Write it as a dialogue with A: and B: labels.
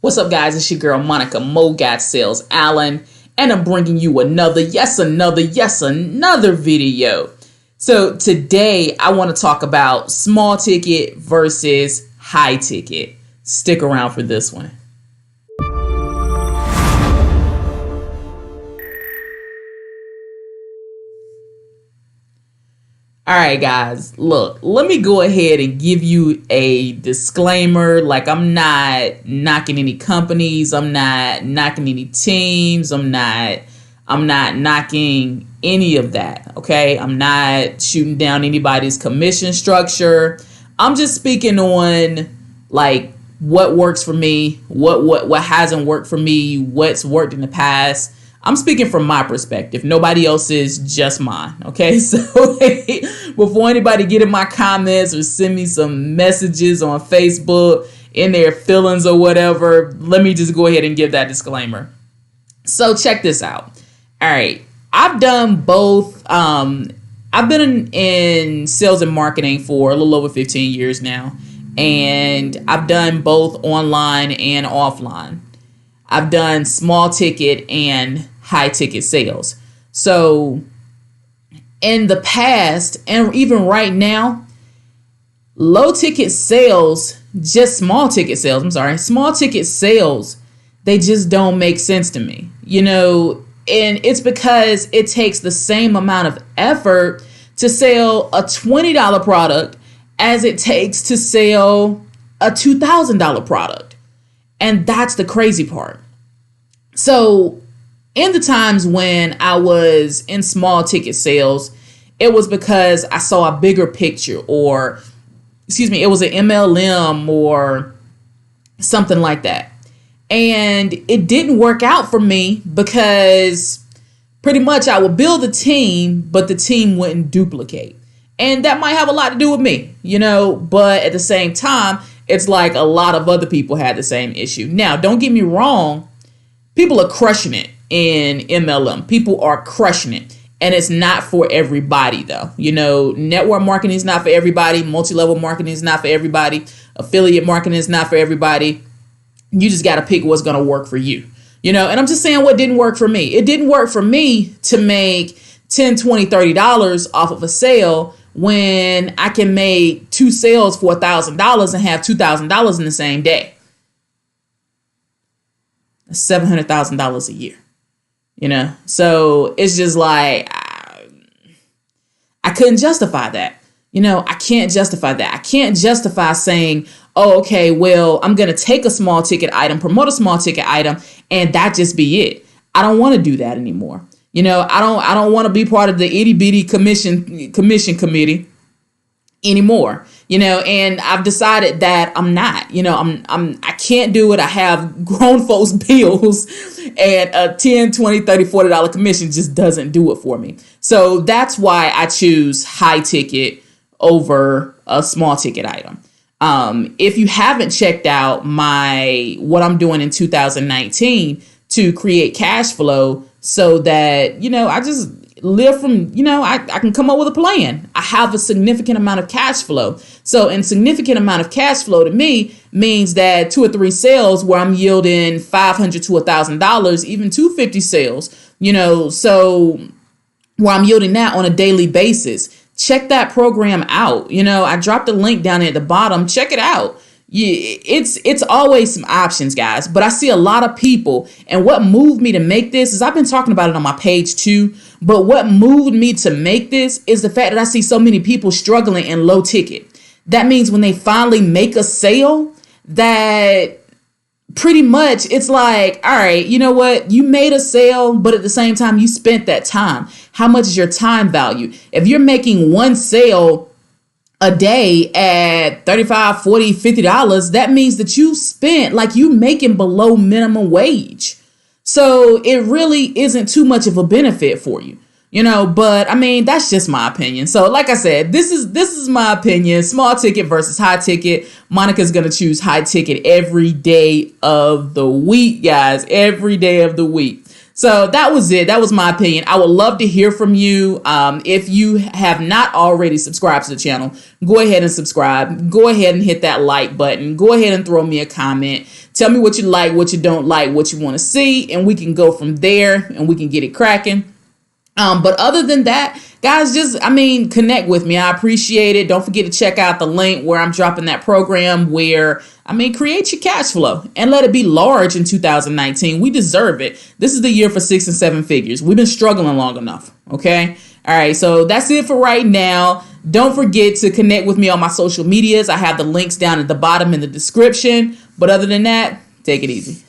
A: What's up, guys? It's your girl, Monica Mo Got Sales Allen, and I'm bringing you another video. So today I want to talk about small ticket versus high ticket. Stick around for this one. All right, guys, look, let me go ahead and give you a disclaimer. Like, I'm not knocking any companies. I'm not knocking any teams. I'm not knocking any of that. OK, I'm not shooting down anybody's commission structure. I'm just speaking on like what works for me, what hasn't worked for me, what's worked in the past. I'm speaking from my perspective. Nobody else's, just mine. Okay, so before anybody get in my comments or send me some messages on Facebook in their feelings or whatever, let me just go ahead and give that disclaimer. So check this out. All right, I've done both. I've been in sales and marketing for a little over 15 years now, and I've done both online and offline. I've done small ticket and high ticket sales. So in the past, and even right now, low ticket sales, small ticket sales, they just don't make sense to me, and it's because it takes the same amount of effort to sell a $20 product as it takes to sell a $2,000 product. And that's the crazy part. So in the times when I was in small ticket sales, it was because I saw a bigger picture, or it was an MLM or something like that. And it didn't work out for me because pretty much I would build a team, but the team wouldn't duplicate. And that might have a lot to do with me, but at the same time, it's like a lot of other people had the same issue. Now, don't get me wrong. People are crushing it in MLM. People are crushing it. And it's not for everybody, though. Network marketing is not for everybody. Multi-level marketing is not for everybody. Affiliate marketing is not for everybody. You just got to pick what's going to work for you. And I'm just saying what didn't work for me. It didn't work for me to make $10, $20, $30 off of a sale when I can make 2 sales for $1,000 and have $2,000 in the same day. $700,000 a year, so it's just like, I couldn't justify that. I can't justify that. I can't justify saying, oh, okay, well, I'm going to take a small ticket item, promote a small ticket item, and that just be it. I don't want to do that anymore. I don't want to be part of the itty bitty commission committee anymore, and I've decided that I'm not, I can't do it. I have grown folks bills, and a $10, $20, $30, $40 commission just doesn't do it for me. So that's why I choose high ticket over a small ticket item. If you haven't checked out what I'm doing in 2019 to create cash flow so that, I just live from, I can come up with a plan. I have a significant amount of cash flow. So a significant amount of cash flow to me means that 2 or 3 sales where I'm yielding $500 to $1,000, even 250 sales, so where I'm yielding that on a daily basis. Check that program out. I dropped a link down at the bottom. Check it out. It's always some options, guys. But I see a lot of people, and what moved me to make this is I've been talking about it on my page too. But what moved me to make this is the fact that I see so many people struggling in low ticket. That means when they finally make a sale, that pretty much it's like, all right, you know what? You made a sale, but at the same time, you spent that time. How much is your time value? If you're making one sale a day at $35, $40, $50, that means that you spent, like, you making below minimum wage. So it really isn't too much of a benefit for you, but I mean, that's just my opinion. So like I said, this is my opinion, small ticket versus high ticket. Monica's going to choose high ticket every day of the week, guys, every day of the week. So that was it. That was my opinion. I would love to hear from you. If you have not already subscribed to the channel, go ahead and subscribe. Go ahead and hit that like button. Go ahead and throw me a comment. Tell me what you like, what you don't like, what you want to see, and we can go from there and we can get it cracking. But other than that, guys, connect with me. I appreciate it. Don't forget to check out the link where I'm dropping that program where, create your cash flow and let it be large in 2019. We deserve it. This is the year for 6 and 7 figures. We've been struggling long enough. Okay. All right. So that's it for right now. Don't forget to connect with me on my social medias. I have the links down at the bottom in the description. But other than that, take it easy.